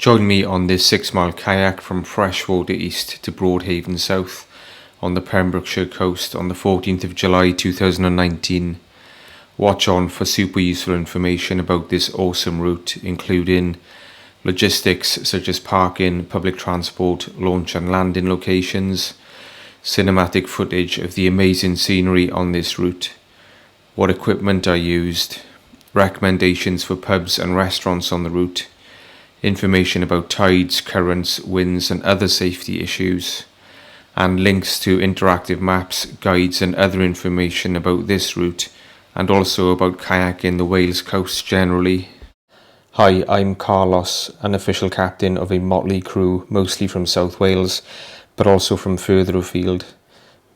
Join me on this 6-mile kayak from Freshwater East to Broadhaven South on the Pembrokeshire coast on the 14th of July 2019. Watch on for super useful information about this awesome route, including logistics such as parking, public transport, launch and landing locations, cinematic footage of the amazing scenery on this route, what equipment I used, recommendations for pubs and restaurants on the route, information about tides, currents, winds and other safety issues, and links to interactive maps, guides and other information about this route, and also about kayaking the Wales coast generally. Hi, I'm Carlos, unofficial captain of a motley crew mostly from South Wales, but also from further afield.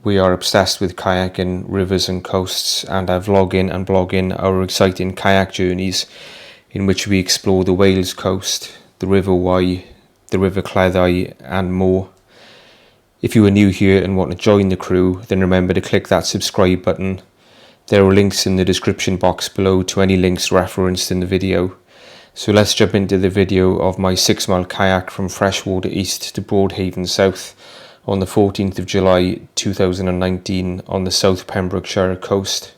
We are obsessed with kayaking, rivers and coasts, and are vlogging and blogging our exciting kayak journeys in which we explore the Wales coast, the River Wye, the River CLEDDAU and more. If you are new here and want to join the crew, then remember to click that subscribe button. There are links in the description box below to any links referenced in the video. So let's jump into the video of my 6-mile kayak from Freshwater East to Broadhaven South on the 14th of July 2019 on the South Pembrokeshire coast.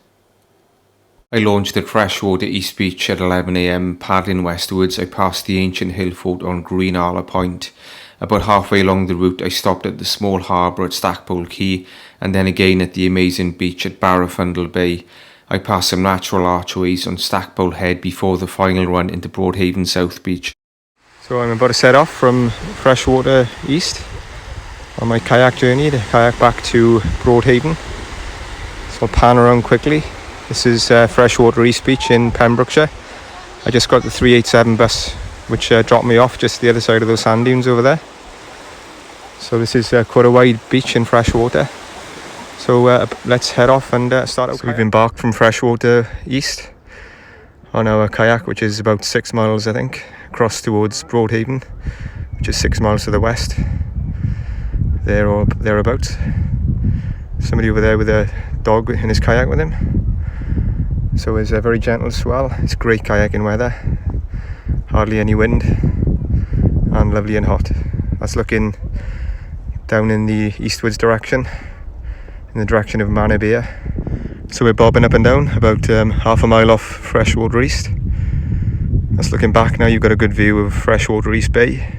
I launched at Freshwater East Beach at 11 AM. Paddling westwards, I passed the ancient hill fort on Greenala Point. About halfway along the route, I stopped at the small harbour at STACKPOLE Quay, and then again at the amazing beach at Broadhaven Bay. I passed some natural archways on Stackpole Head before the final run into Broadhaven South Beach. So I'm about to set off from Freshwater East on my kayak journey to kayak back to Broadhaven. So I'll pan around quickly. This is Freshwater East Beach in Pembrokeshire. I just got the 387 bus which dropped me off just the other side of those sand dunes over there. So this is quite a wide beach in Freshwater. So let's head off and start out. So we've embarked from Freshwater East on our kayak, which is about 6 miles I think, across towards Broadhaven, which is 6 miles to the west, there or thereabouts. Somebody over there with a dog in his kayak with him. So it's a very gentle swell. It's great kayaking weather, hardly any wind, and lovely and hot. That's looking down in the eastwards direction, in the direction of Manabea. So we're bobbing up and down about half a mile off Freshwater East. That's looking back now. You've got a good view of Freshwater East Bay.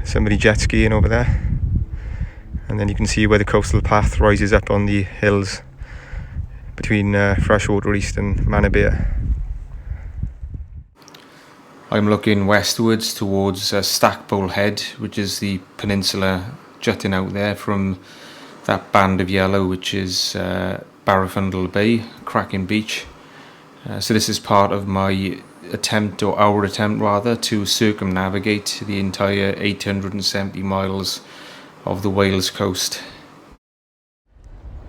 Somebody jet skiing over there, and then you can see where the coastal path rises up on the hills between Freshwater East and Manabea. I'm looking westwards towards Stackpole Head, which is the peninsula jutting out there from that band of yellow, which is Broadhaven Bay, cracking beach. So this is part of my attempt, or our attempt rather, to circumnavigate the entire 870 miles of the Wales coast.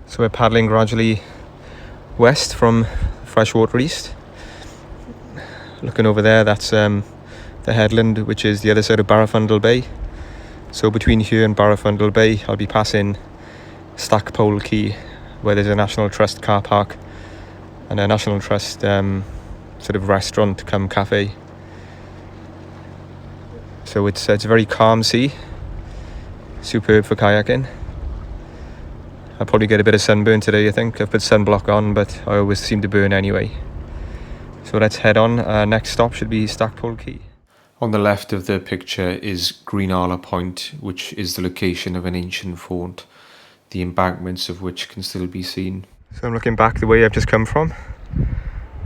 So we're paddling gradually west from Freshwater East. Looking over there, that's the headland, which is the other side of Broadhaven Bay. So between here and Broadhaven Bay, I'll be passing Stackpole Quay, where there's a National Trust car park and a National Trust sort of restaurant come cafe. So it's a very calm sea, superb for kayaking. I'll probably get a bit of sunburn today, I think. I've put sunblock on, but I always seem to burn anyway. So let's head on. Next stop should be Stackpole Quay. On the left of the picture is Greenala Point, which is the location of an ancient fort, the embankments of which can still be seen. So I'm looking back the way I've just come from.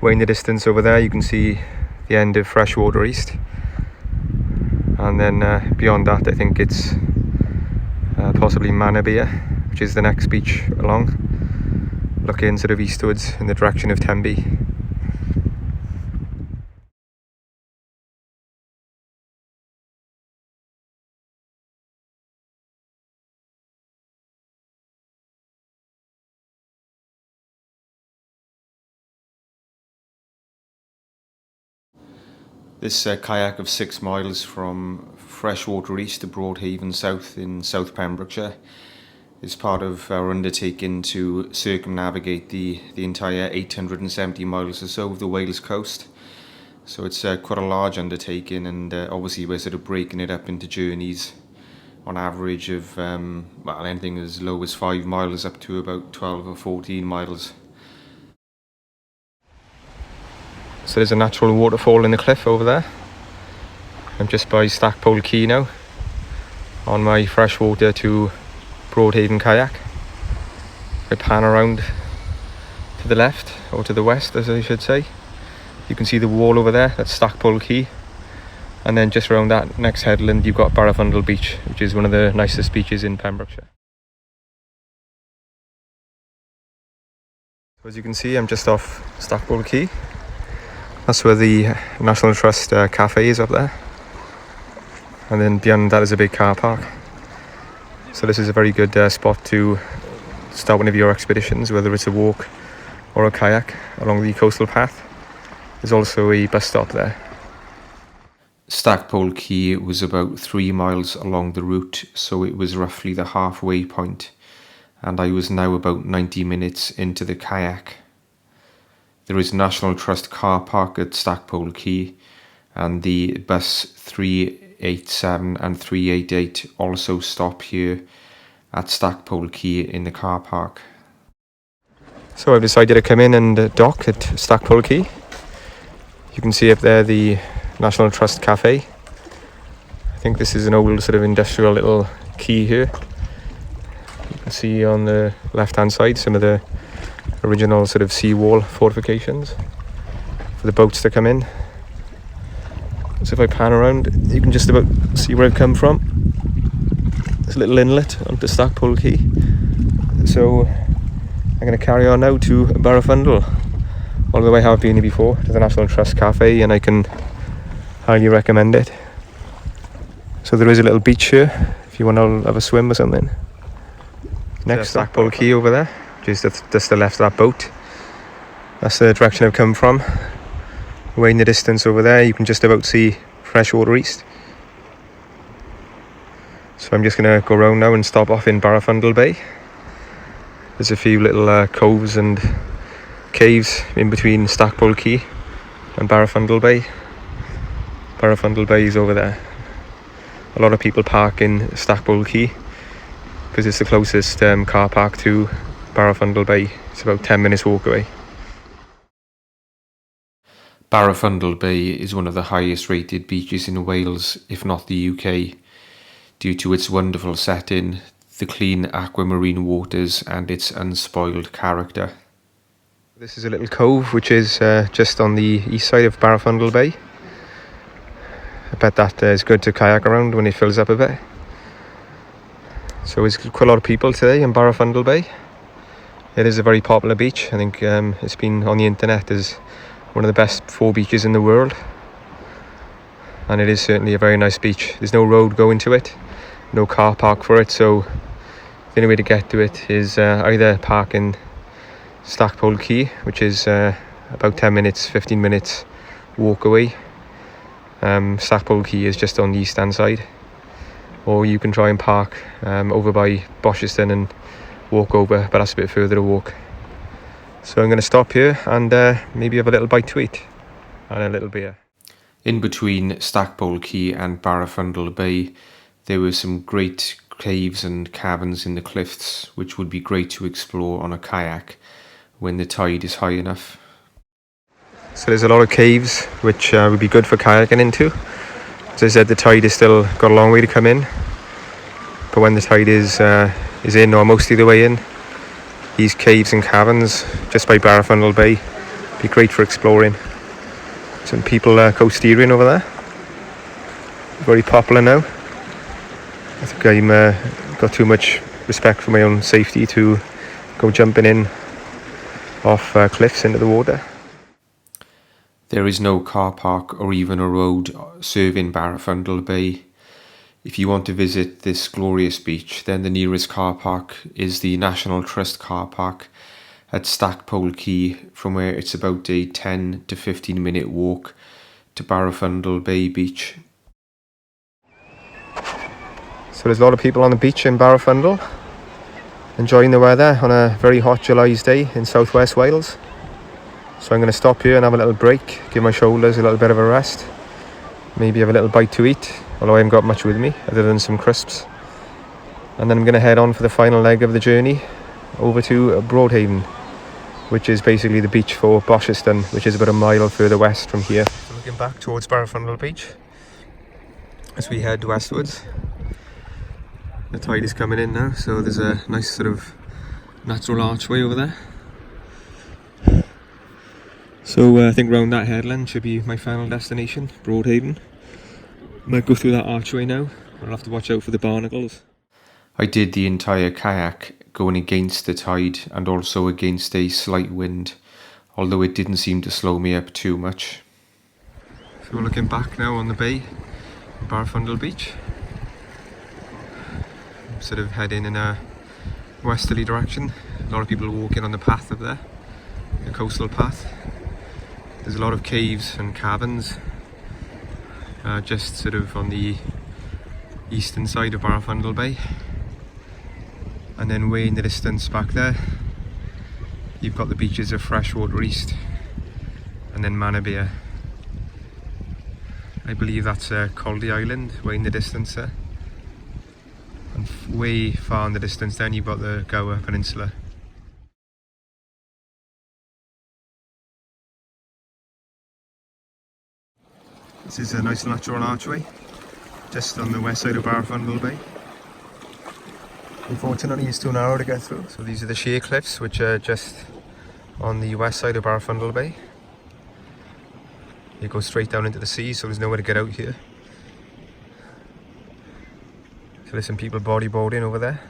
Way in the distance over there you can see the end of Freshwater East, and then beyond that I think it's possibly Manabea, which is the next beach along, looking sort of eastwards in the direction of Tenby. This kayak of 6 miles from Freshwater East to Broadhaven South in South Pembrokeshire is part of our undertaking to circumnavigate the entire 870 miles or so of the Wales coast. So it's quite a large undertaking, and obviously we're sort of breaking it up into journeys on average of well, anything as low as 5 miles up to about 12 or 14 miles. So there's a natural waterfall in the cliff over there. I'm just by Stackpole Quay now, on my freshwater to Broadhaven kayak. I pan around to the left, or to the west as I should say. You can see the wall over there, that's Stackpole Quay. And then just around that next headland you've got Barafundle Beach, which is one of the nicest beaches in Pembrokeshire. So as you can see, I'm just off Stackpole Quay. That's where the National Trust cafe is up there. And then beyond that is a big car park. So this is a very good spot to start one of your expeditions, whether it's a walk or a kayak along the coastal path. There's also a bus stop there. Stackpole Quay was about 3 miles along the route, so it was roughly the halfway point, and I was now about 90 minutes into the kayak. There is a National Trust car park at Stackpole Quay, and the bus 387 and 388 also stop here at Stackpole Quay in the car park. So I've decided to come in and dock at Stackpole Quay. You can see up there the National Trust cafe. I think this is an old sort of industrial little quay here. You can see on the left hand side some of the original sort of seawall fortifications for the boats to come in. So if I pan around, you can just about see where I've come from. There's a little inlet onto Stackpole Quay. So I'm going to carry on now to Barafundle. Although I have been here before, to the National Trust cafe, and I can highly recommend it. So there is a little beach here if you want to have a swim or something. Next, Stackpole Quay over there, which is just the left of that boat. That's the direction I've come from. Way in the distance over there, you can just about see Freshwater East. So I'm just going to go around now and stop off in Barafundle Bay. There's a few little coves and caves in between Stackpole Quay and Barafundle Bay. Barafundle Bay is over there. A lot of people park in Stackpole Quay because it's the closest car park to Barafundle Bay. It's about 10 minutes walk away. Barafundle Bay is one of the highest rated beaches in Wales, if not the UK, due to its wonderful setting, the clean aquamarine waters and its unspoiled character. This is a little cove which is just on the east side of Barafundle Bay. I bet that is good to kayak around when it fills up a bit. So there's quite a lot of people today in Barafundle Bay. It is a very popular beach. I think it's been on the internet as one of the best 4 beaches in the world. And it is certainly a very nice beach. There's no road going to it, no car park for it, so the only way to get to it is either park in Stackpole Quay, which is about 10 minutes, 15 minutes walk away. Stackpole Quay is just on the east hand side, or you can try and park over by Boshiston and walk over, but that's a bit further to walk. So I'm going to stop here and maybe have a little bite to eat and a little beer. In between Stackpole Quay and Barafundle Bay, there were some great caves and caverns in the cliffs, which would be great to explore on a kayak when the tide is high enough. So there's a lot of caves which would be good for kayaking into. As I said, the tide is still got a long way to come in, but when the tide is in, or mostly the way in, these caves and caverns just by Barafundle Bay be great for exploring. Some people coast-steering over there, very popular now. I think I'm got too much respect for my own safety to go jumping in off cliffs into the water. There is no car park or even a road serving Barafundle Bay. If you want to visit this glorious beach, then the nearest car park is the National Trust car park at Stackpole Quay, from where it's about a 10 to 15 minute walk to Barafundle Bay Beach. So there's a lot of people on the beach in Barafundle, enjoying the weather on a very hot July's day in southwest Wales. So I'm going to stop here and have a little break, give my shoulders a little bit of a rest, maybe have a little bite to eat, although I haven't got much with me other than some crisps. And then I'm going to head on for the final leg of the journey over to Broadhaven, which is basically the beach for Boshiston, which is about a mile further west from here. So looking back towards Barrafundle Beach as we head westwards. The tide is coming in now, so there's a nice sort of natural archway over there. So I think round that headland should be my final destination, Broadhaven. Might go through that archway now. I'll have to watch out for the barnacles. I did the entire kayak going against the tide and also against a slight wind, although it didn't seem to slow me up too much. So we're looking back now on the bay, Barrafundle Beach. I'm sort of heading in a westerly direction. A lot of people walking on the path up there, the coastal path. There's a lot of caves and caverns just sort of on the eastern side of Barrafundle Bay. And then way in the distance back there, you've got the beaches of Freshwater East and then Manabea. I believe that's KLEDDAU Island, way in the distance there. And way far in the distance then you've got the Gower Peninsula. This is a nice natural archway, just on the west side of Barrafundle Bay. Unfortunately it's too narrow to get through, so these are the sheer cliffs which are just on the west side of Barrafundle Bay. You go straight down into the sea, so there's nowhere to get out here. So there's some people bodyboarding over there.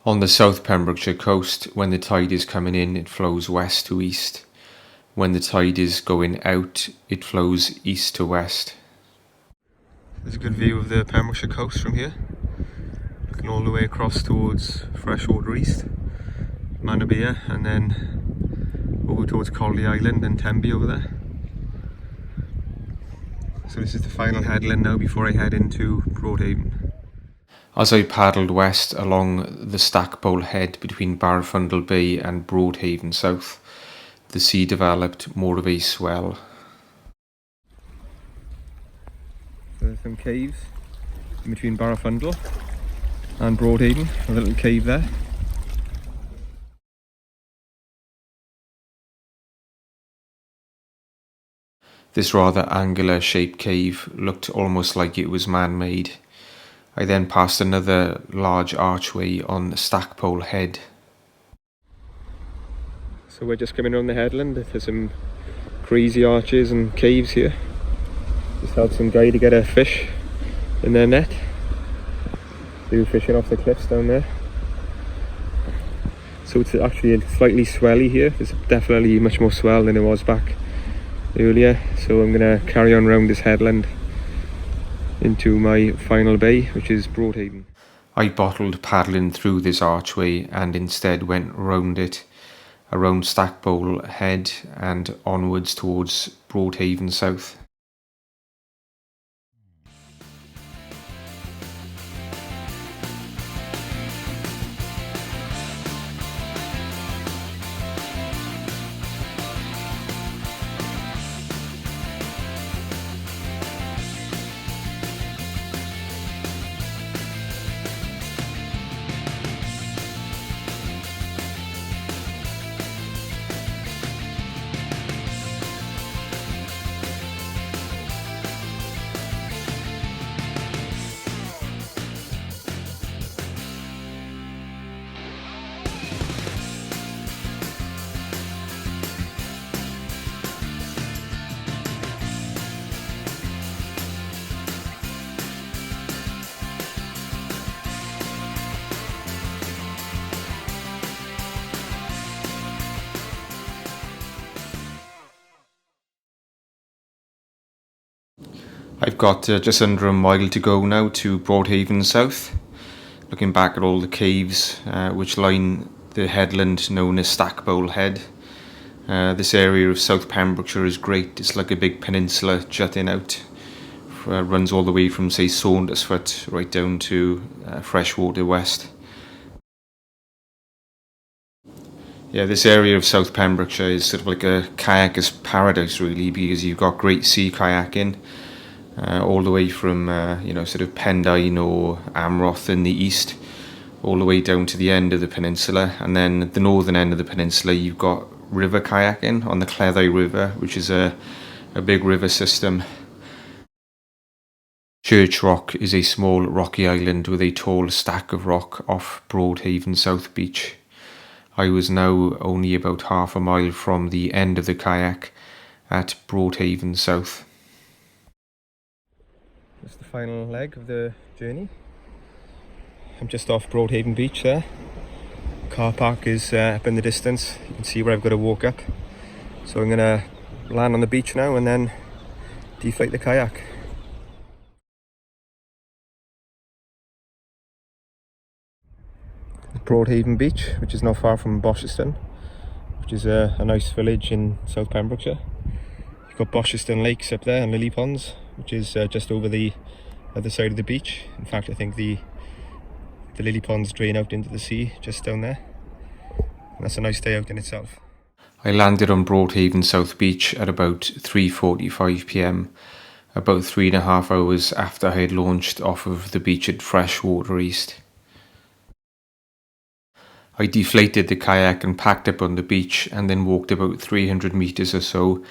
On the South Pembrokeshire coast, when the tide is coming in, it flows west to east. When the tide is going out, it flows east to west. There's a good view of the Pembrokeshire coast from here. Looking all the way across towards Freshwater East, Manabea, and then over towards KLEDDAU Island and Tenby over there. So this is the final headland now before I head into Broadhaven. As I paddled west along the STACKPOLE head between Barrafundle Bay and Broadhaven South, the sea developed more of a swell. There's some caves in between Barrafundle and Broadhaven, a little cave there. This rather angular shaped cave looked almost like it was man-made. I then passed another large archway on STACKPOLE head. So we're just coming around the headland. There's some crazy arches and caves here. Just helped some guy to get a fish in their net. They were fishing off the cliffs down there. So it's actually slightly swelly here. There's definitely much more swell than it was back earlier. So I'm going to carry on around this headland into my final bay, which is Broadhaven. I bottled paddling through this archway and instead went round it, around STACKPOLE head and onwards towards Broadhaven South. I've got just under a mile to go now to Broadhaven South. Looking back at all the caves which line the headland known as STACKPOLE Head. This area of South Pembrokeshire is great. It's like a big peninsula jutting out. Runs all the way from, say, Saundersfoot right down to Freshwater West. Yeah, this area of South Pembrokeshire is sort of like a kayaker's paradise really, because you've got great sea kayaking all the way from sort of Pendine or Amroth in the east, all the way down to the end of the peninsula, and then at the northern end of the peninsula you've got river kayaking on the CLEDDAU River, which is a big river system. Church Rock is a small rocky island with a tall stack of rock off Broadhaven South beach. I was now only about half a mile from the end of the kayak at Broadhaven South. That's the final leg of the journey. I'm just off Broadhaven Beach there. Car park is up in the distance. You can see where I've got to walk up. So I'm going to land on the beach now and then deflate the kayak. Broadhaven Beach, which is not far from Bosherston, which is a nice village in South Pembrokeshire. You've got Bosherston Lakes up there and Lily Ponds, which is just over the other side of the beach. In fact, I think the Lily Ponds drain out into the sea just down there. And that's a nice day out in itself. I landed on Broadhaven South Beach at about 3:45 p.m, about 3.5 hours after I had launched off of the beach at Freshwater East. I deflated the kayak and packed up on the beach, and then walked about 300 metres or so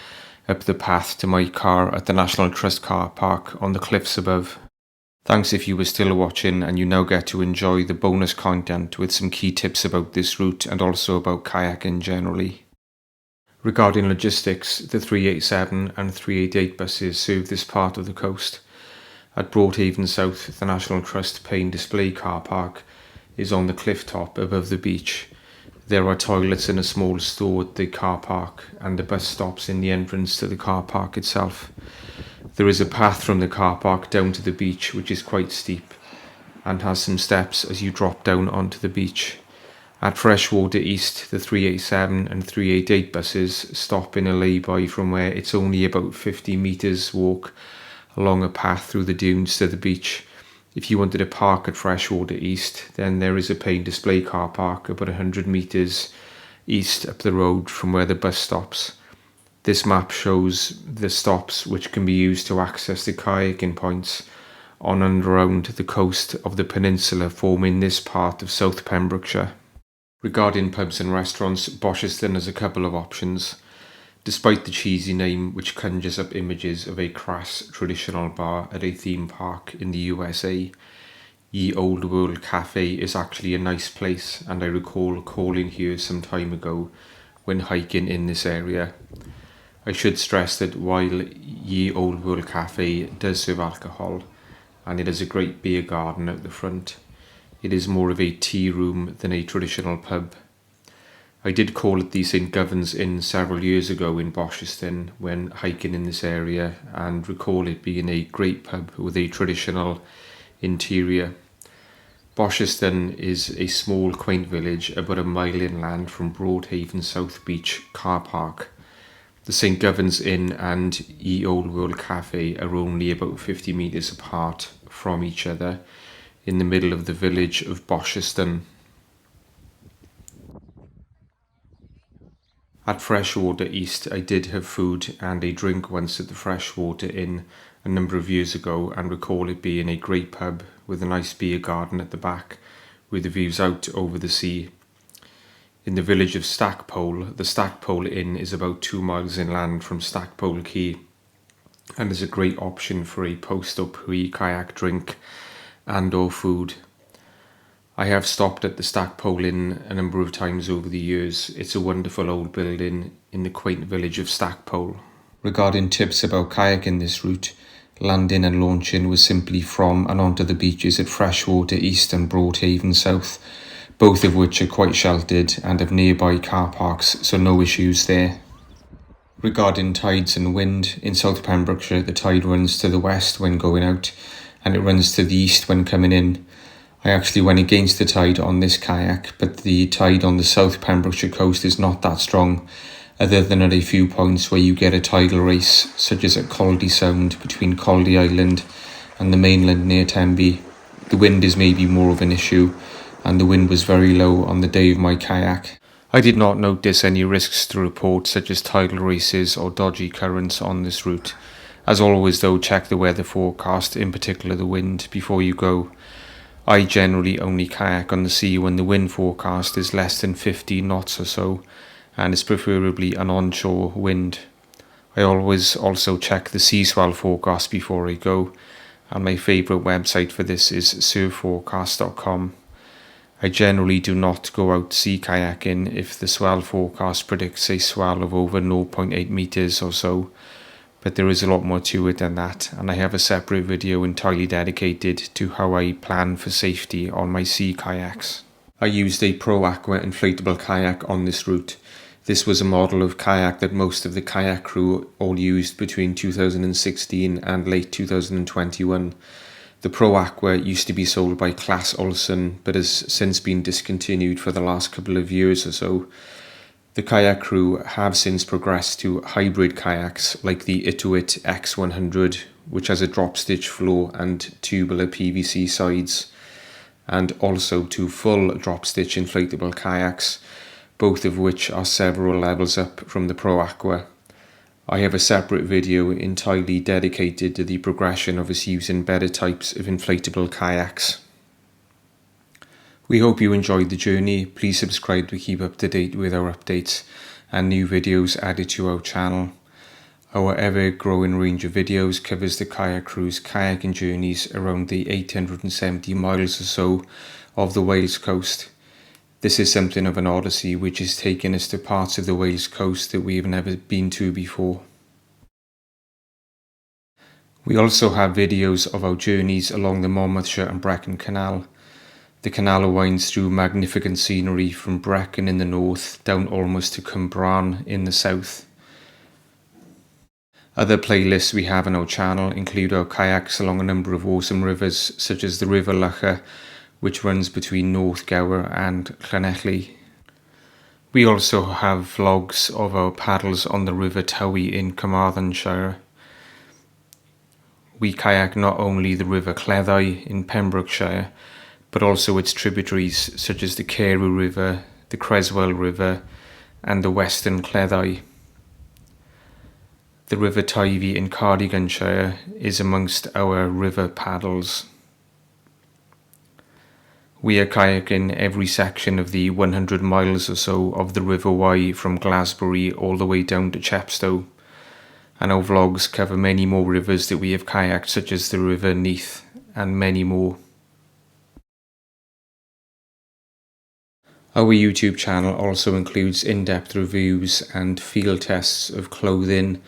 up the path to my car at the National Trust car park on the cliffs above. Thanks if you were still watching, and you now get to enjoy the bonus content with some key tips about this route and also about kayaking generally. Regarding logistics, the 387 and 388 buses serve this part of the coast. At Broadhaven South, the National Trust Pay and Display car park is on the cliff top above the beach. There are toilets and a small store at the car park, and the bus stops in the entrance to the car park itself. There is a path from the car park down to the beach which is quite steep and has some steps as you drop down onto the beach. At Freshwater East, the 387 and 388 buses stop in a lay-by from where it's only about 50 metres walk along a path through the dunes to the beach. If you wanted to park at Freshwater East, then there is a pay and display car park about 100 metres east up the road from where the bus stops. This map shows the stops which can be used to access the kayaking points on and around the coast of the peninsula forming this part of South Pembrokeshire. Regarding pubs and restaurants, Bosherston has a couple of options. Despite the cheesy name, which conjures up images of a crass traditional bar at a theme park in the USA, Ye Old World Cafe is actually a nice place, and I recall calling here some time ago when hiking in this area. I should stress that while Ye Old World Cafe does serve alcohol, and it has a great beer garden out the front, it is more of a tea room than a traditional pub. I did call at the St Govan's Inn several years ago in Bosherston when hiking in this area, and recall it being a great pub with a traditional interior. Bosherston is a small quaint village about a mile inland from Broadhaven South Beach car park. The St Govan's Inn and Ye Old World Cafe are only about 50 metres apart from each other in the middle of the village of Bosherston. At Freshwater East, I did have food and a drink once at the Freshwater Inn a number of years ago, and recall it being a great pub with a nice beer garden at the back with the views out over the sea. In the village of STACKPOLE, the STACKPOLE Inn is about 2 miles inland from STACKPOLE Quay and is a great option for a post or pre-kayak drink and or food. I have stopped at the STACKPOLE Inn a number of times over the years. It's a wonderful old building in the quaint village of STACKPOLE. Regarding tips about kayaking this route, landing and launching was simply from and onto the beaches at Freshwater East and Broadhaven South, both of which are quite sheltered and have nearby car parks, so no issues there. Regarding tides and wind, in South Pembrokeshire the tide runs to the west when going out and it runs to the east when coming in. I actually went against the tide on this kayak, but the tide on the South Pembrokeshire coast is not that strong, other than at a few points where you get a tidal race, such as at Coldy Sound between Coldy Island and the mainland near Tenby. The wind is maybe more of an issue, and the wind was very low on the day of my kayak. I did not notice any risks to report, such as tidal races or dodgy currents on this route. As always though, check the weather forecast, in particular the wind, before you go. I generally only kayak on the sea when the wind forecast is less than 50 knots or so, and is preferably an onshore wind. I always also check the sea swell forecast before I go, and my favourite website for this is surfforecast.com. I generally do not go out sea kayaking if the swell forecast predicts a swell of over 0.8 meters or so, but there is a lot more to it than that, and I have a separate video entirely dedicated to how I plan for safety on my sea kayaks. I used a Pro Aqua inflatable kayak on this route. This was a model of kayak that most of the kayak crew all used between 2016 and late 2021. The Pro Aqua used to be sold by Class Olson, but has since been discontinued for the last couple of years or so. The kayak crew have since progressed to hybrid kayaks like the ITIWIT X100, which has a drop stitch floor and tubular PVC sides, and also to full drop stitch inflatable kayaks, both of which are several levels up from the Pro Aqua. I have a separate video entirely dedicated to the progression of us using better types of inflatable kayaks. We hope you enjoyed the journey. Please subscribe to keep up to date with our updates and new videos added to our channel. Our ever-growing range of videos covers the kayak crew's kayaking journeys around the 870 miles or so of the Wales coast. This is something of an odyssey which has taken us to parts of the Wales coast that we have never been to before. We also have videos of our journeys along the Monmouthshire and Brecon Canal. The canal winds through magnificent scenery from Brecon in the north down almost to Cwmbran in the south. Other playlists we have on our channel include our kayaks along a number of awesome rivers such as the River Lycha, which runs between North Gower and Llanelli. We also have vlogs of our paddles on the River Towy in Carmarthenshire. We kayak not only the River CLEDDAU in Pembrokeshire, but also its tributaries such as the Carew River, the Creswell River, and the Western CLEDDAU. The River Teifi in Cardiganshire is amongst our river paddles. We are kayaking every section of the 100 miles or so of the River Wye from Glasbury all the way down to Chepstow, and our vlogs cover many more rivers that we have kayaked, such as the River Neath and many more. Our YouTube channel also includes in-depth reviews and field tests of clothing,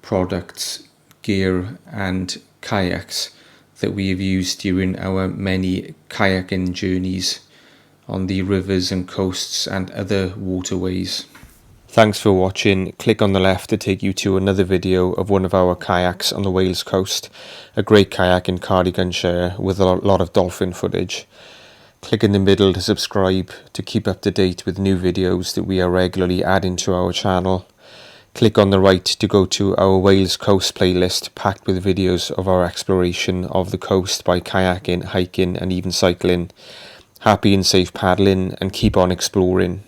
products, gear and kayaks that we have used during our many kayaking journeys on the rivers and coasts and other waterways. Thanks for watching. Click on the left to take you to another video of one of our kayaks on the Wales coast, a great kayak in Cardiganshire with a lot of dolphin footage. Click in the middle to subscribe to keep up to date with new videos that we are regularly adding to our channel. Click on the right to go to our Wales Coast playlist packed with videos of our exploration of the coast by kayaking, hiking and even cycling. Happy and safe paddling and keep on exploring.